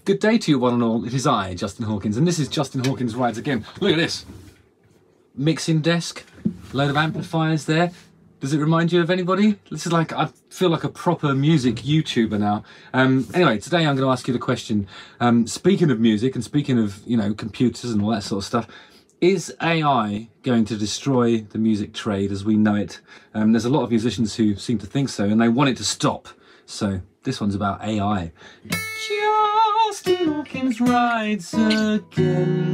Good day to you one and all, it is I, Justin Hawkins, and this is Justin Hawkins Rides Again. Look at this. Mixing desk, load of amplifiers there. Does it remind you of anybody? This is like, I feel like a proper music YouTuber now. Anyway, today I'm going to ask you the question, speaking of music and speaking of, you know, computers and all that sort of stuff, is AI going to destroy the music trade as we know it? There's a lot of musicians who seem to think so, and they want it to stop. So this one's about AI. Justin Hawkins rides again.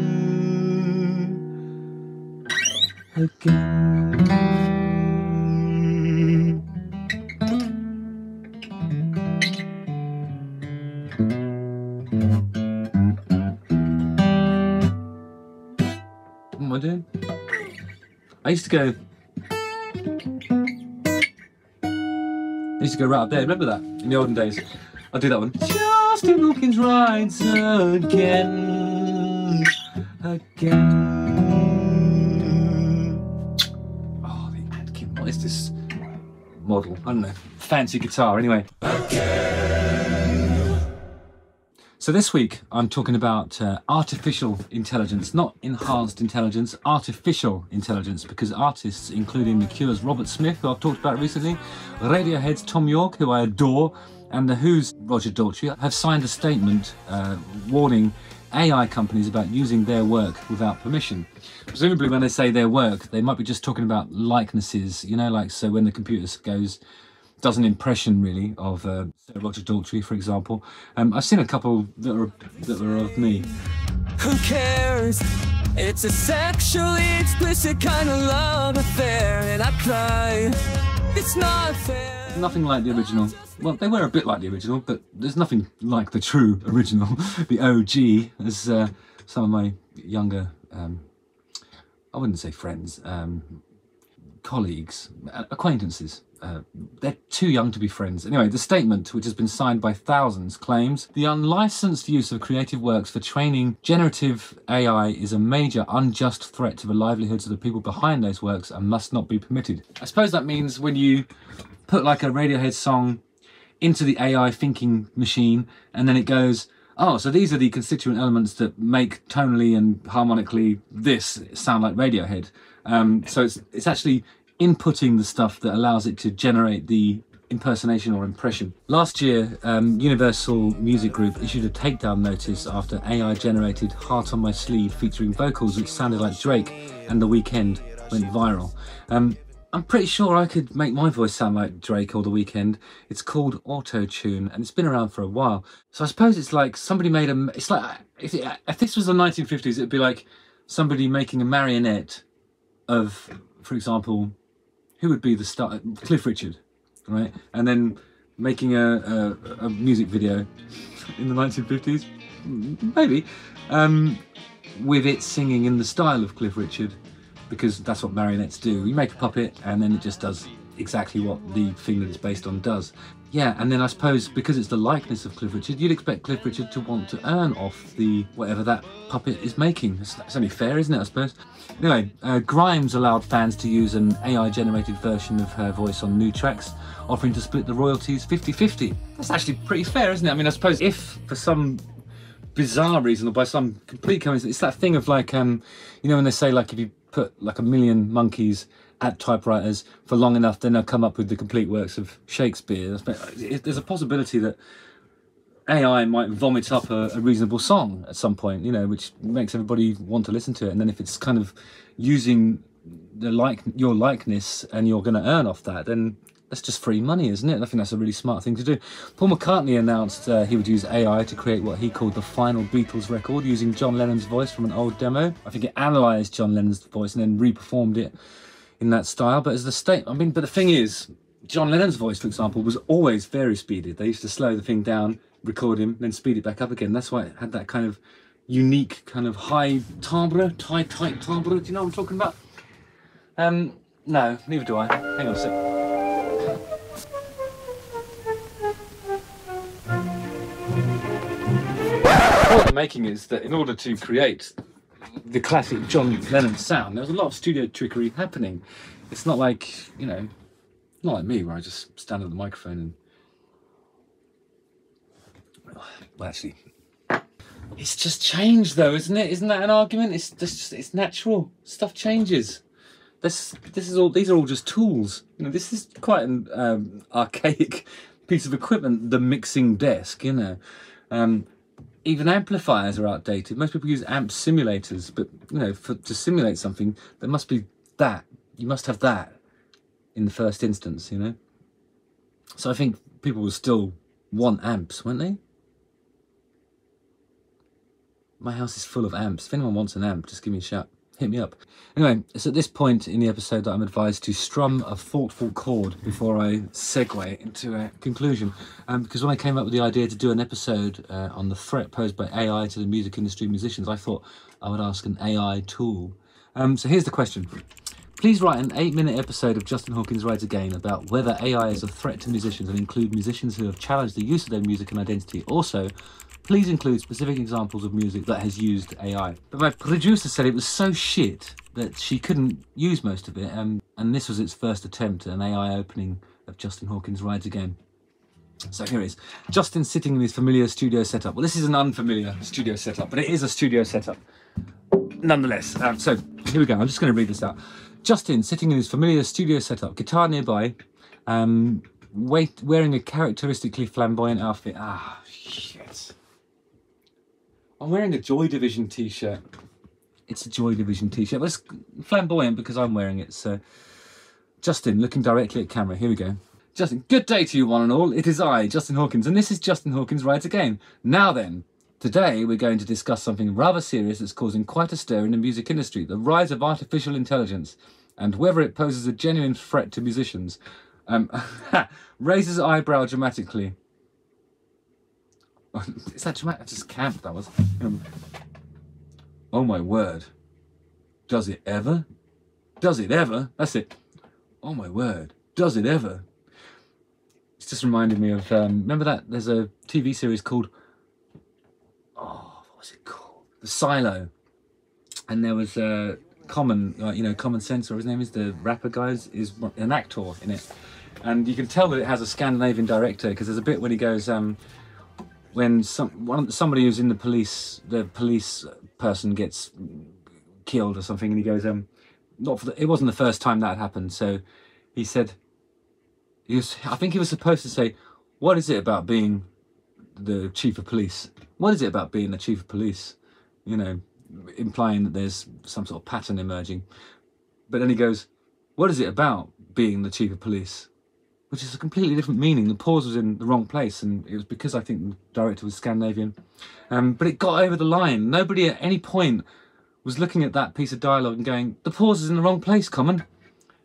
What am I doing? I used to go right up there, remember that? In the olden days. I'll do that one. Justin Hawkins rides again. Oh, the Adkin, what is this model? I don't know. Fancy guitar, anyway. So this week I'm talking about artificial intelligence, not enhanced intelligence, artificial intelligence, because artists, including The Cure's Robert Smith, who I've talked about recently, Radiohead's Tom York, who I adore, and The Who's Roger Daltrey, have signed a statement warning AI companies about using their work without permission. Presumably when they say their work, they might be just talking about likenesses, you know, like, so when the computer does an impression really of Sir Roger Daltrey, for example. I've seen a couple that were of me. Who cares? It's a sexually explicit kind of love affair, and I cry. It's not fair. Nothing like the original. Well, they were a bit like the original, but there's nothing like the true original, the OG, as some of my younger, I wouldn't say friends, colleagues, acquaintances. They're too young to be friends. Anyway, the statement, which has been signed by thousands, claims the unlicensed use of creative works for training generative AI is a major unjust threat to the livelihoods of the people behind those works and must not be permitted. I suppose that means when you put like a Radiohead song into the AI thinking machine and then it goes, oh, so these are the constituent elements that make tonally and harmonically this sound like Radiohead. So it's actually inputting the stuff that allows it to generate the impersonation or impression. Last year, Universal Music Group issued a takedown notice after AI generated Heart on My Sleeve featuring vocals which sounded like Drake and The Weeknd went viral. I'm pretty sure I could make my voice sound like Drake or The Weeknd. It's called auto-tune and it's been around for a while. So I suppose it's like somebody made a, it's like, if this was the 1950s, it'd be like somebody making a marionette of, for example, who would be the star? Cliff Richard, right? And then making a music video in the 1950s, maybe, with it singing in the style of Cliff Richard, because that's what marionettes do. You make a puppet and then it just does exactly what the thing that it's based on does. Yeah, and then I suppose because it's the likeness of Cliff Richard, you'd expect Cliff Richard to want to earn off the whatever that puppet is making. That's only fair, isn't it, I suppose? Anyway, Grimes allowed fans to use an AI-generated version of her voice on new tracks, offering to split the royalties 50-50. That's actually pretty fair, isn't it? I mean, I suppose if for some bizarre reason or by some complete coincidence, it's that thing of like, you know, when they say like if you put like 1 million monkeys at typewriters for long enough, then they'll come up with the complete works of Shakespeare. There's a possibility that AI might vomit up a reasonable song at some point, you know, which makes everybody want to listen to it. And then if it's kind of using your likeness and you're going to earn off that, then that's just free money, isn't it? I think that's a really smart thing to do. Paul McCartney announced he would use AI to create what he called the final Beatles record using John Lennon's voice from an old demo. I think it analysed John Lennon's voice and then re-performed it in that style. But as but the thing is, John Lennon's voice, for example, was always very speeded. They used to slow the thing down, record him, then speed it back up again. That's why it had that kind of unique, kind of high timbre, tight timbre. Do you know what I'm talking about? No, neither do I. Hang on a sec. The point I'm making is that in order to create the classic John Lennon sound, there's a lot of studio trickery happening. It's not like, you know, not like me where I just stand at the microphone and, well, actually, It's just changed though, isn't it? Isn't that an argument? It's just, it's natural. Stuff changes. These are all just tools. You know, this is quite an archaic piece of equipment, the mixing desk, you know. Even amplifiers are outdated. Most people use amp simulators, but you know, to simulate something, there must be that. You must have that in the first instance, you know. So I think people will still want amps, won't they? My house is full of amps. If anyone wants an amp, just give me a shout. Hit me up. Anyway, it's at this point in the episode that I'm advised to strum a thoughtful chord before I segue into a conclusion. Because when I came up with the idea to do an episode on the threat posed by AI to the music industry musicians, I thought I would ask an AI tool. So here's the question. Please write an 8-minute episode of Justin Hawkins Rides Again about whether AI is a threat to musicians and include musicians who have challenged the use of their music and identity. Also, please include specific examples of music that has used AI. But my producer said it was so shit that she couldn't use most of it, and this was its first attempt at an AI opening of Justin Hawkins Rides Again. So here it is. Justin sitting in his familiar studio setup. Well, this is an unfamiliar studio setup, but it is a studio setup nonetheless. So here we go. I'm just going to read this out. Justin sitting in his familiar studio setup, guitar nearby, wearing a characteristically flamboyant outfit. Ah, shit. I'm wearing a Joy Division t-shirt. It's a Joy Division t-shirt. Well, it's flamboyant because I'm wearing it. So, Justin, looking directly at camera. Here we go. Justin, good day to you one and all. It is I, Justin Hawkins, and this is Justin Hawkins Rides Again. Now then, today we're going to discuss something rather serious that's causing quite a stir in the music industry. The rise of artificial intelligence and whether it poses a genuine threat to musicians. Raises eyebrow dramatically. Is that dramatic? Just camp, that was. Oh my word. Does it ever? Does it ever? That's it. Oh my word. Does it ever? It's just reminded me of, remember that? There's a TV series called, oh, what was it called? The Silo. And there was Common, you know, Common Sense, or his name is the rapper guy, is an actor in it. And you can tell that it has a Scandinavian director because there's a bit when he goes, when somebody who's in the police person gets killed or something, and he goes, it wasn't the first time that happened. So he said, I think he was supposed to say, what is it about being the chief of police? What is it about being the chief of police? You know, implying that there's some sort of pattern emerging. But then he goes, what is it about being the chief of police? Which is a completely different meaning. The pause was in the wrong place, and it was because I think the director was Scandinavian. But it got over the line. Nobody at any point was looking at that piece of dialogue and going, the pause is in the wrong place, Common.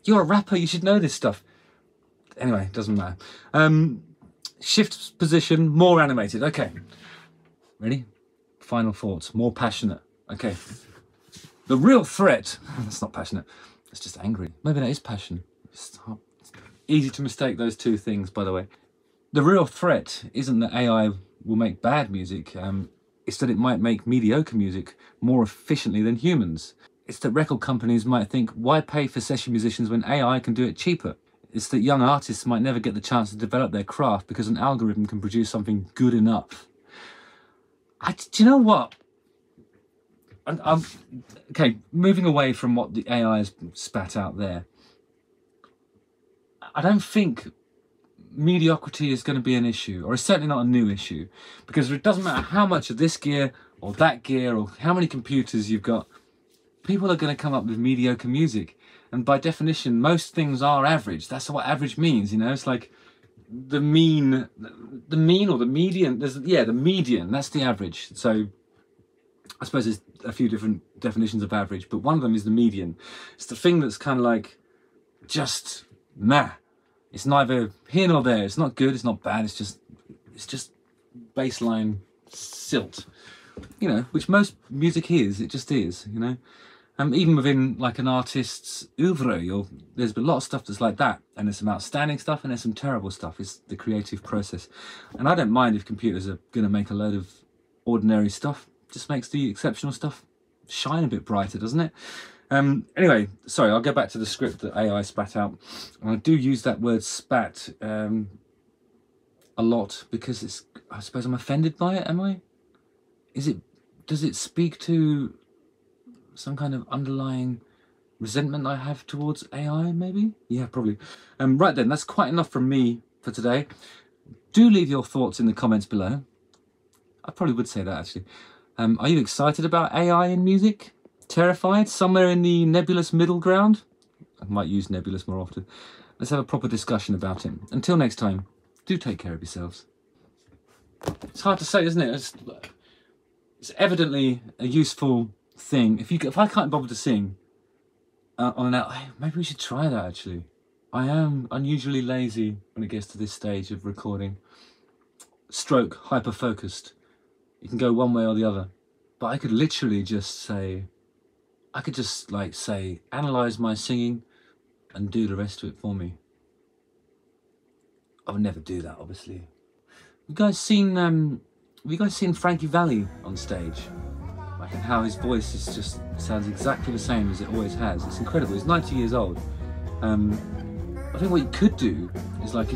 You're a rapper, you should know this stuff. Anyway, it doesn't matter. Shift position, more animated. Okay. Ready? Final thoughts, more passionate. Okay. The real threat, that's not passionate, that's just angry. Maybe that is passion. Stop. Easy to mistake those two things, by the way. The real threat isn't that AI will make bad music, it's that it might make mediocre music more efficiently than humans. It's that record companies might think, why pay for session musicians when AI can do it cheaper? It's that young artists might never get the chance to develop their craft because an algorithm can produce something good enough. Do you know what? Okay, moving away from what the AI has spat out there, I don't think mediocrity is going to be an issue, or it's certainly not a new issue, because it doesn't matter how much of this gear or that gear or how many computers you've got, people are going to come up with mediocre music. And by definition, most things are average. That's what average means, you know? It's like the mean or the median. The median, that's the average. So I suppose there's a few different definitions of average, but one of them is the median. It's the thing that's kind of like just meh. It's neither here nor there. It's not good, it's not bad, it's just baseline silt, you know, which most music is. It just is, you know. Even within like an artist's oeuvre, there's a lot of stuff that's like that, and there's some outstanding stuff and there's some terrible stuff. It's the creative process, and I don't mind if computers are going to make a load of ordinary stuff. It just makes the exceptional stuff shine a bit brighter, doesn't it? Anyway, sorry, I'll go back to the script that AI spat out. And I do use that word spat a lot because I suppose I'm offended by it, am I? Is it does it speak to some kind of underlying resentment I have towards AI, maybe? Yeah, probably. Right then, that's quite enough from me for today. Do leave your thoughts in the comments below. I probably would say that, actually. Are you excited about AI in music? Terrified? Somewhere in the nebulous middle ground? I might use nebulous more often. Let's have a proper discussion about it. Until next time, do take care of yourselves. It's hard to say, isn't it? It's evidently a useful thing. If I can't bother to sing on an out, maybe we should try that, actually. I am unusually lazy when it gets to this stage of recording. Stroke, hyper-focused. You can go one way or the other. But I could literally just say, analyze my singing and do the rest of it for me. I would never do that, obviously. Have you guys seen Frankie Valli on stage? Like, and how his voice sounds exactly the same as it always has. It's incredible. He's 90 years old. I think what you could do is, like,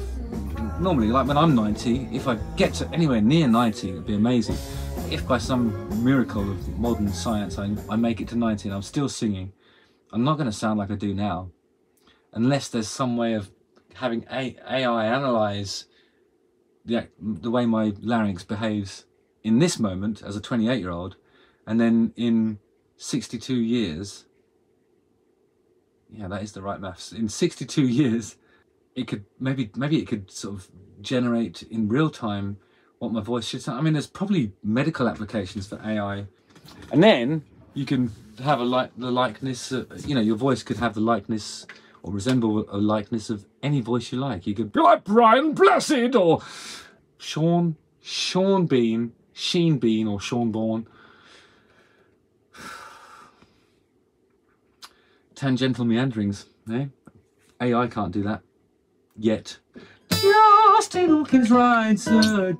normally, like when I'm 90, if I get to anywhere near 90, it'd be amazing. If by some miracle of modern science I make it to 90 and I'm still singing, I'm not going to sound like I do now, unless there's some way of having AI analyze the way my larynx behaves in this moment as a 28-year-old, and then in 62 years, yeah, that is the right maths. In 62 years, it could maybe it could sort of generate in real time what my voice should sound. I mean, there's probably medical applications for AI, and then you can have the likeness. Your voice could have the likeness or resemble a likeness of any voice you like. You could be like Brian Blessed or Sean Bean, Sheen Bean, or Sean Bourne. Tangential meanderings, eh? AI can't do that. Yet. Justin Hawkins rides again.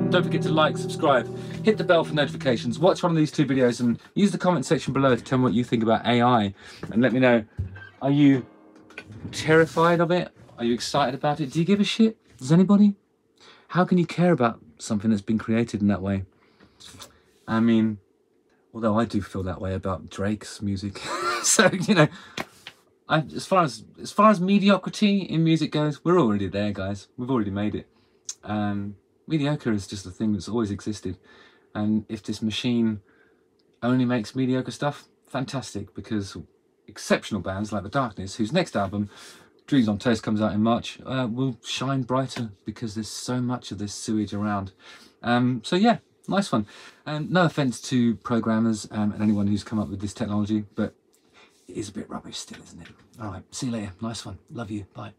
Don't forget to like, subscribe, hit the bell for notifications, watch one of these 2 videos and use the comment section below to tell me what you think about AI. And let me know, are you terrified of it? Are you excited about it? Do you give a shit? Does anybody? How can you care about something that's been created in that way? I mean, although I do feel that way about Drake's music. So, as far as mediocrity in music goes, we're already there, guys. We've already made it. Mediocre is just a thing that's always existed. And if this machine only makes mediocre stuff, fantastic, because exceptional bands like The Darkness, whose next album, Dreams on Toast, comes out in March, will shine brighter because there's so much of this sewage around. So yeah, nice one. And no offense to programmers and anyone who's come up with this technology, but it is a bit rubbish still, isn't it? All right, see you later. Nice one. Love you. Bye.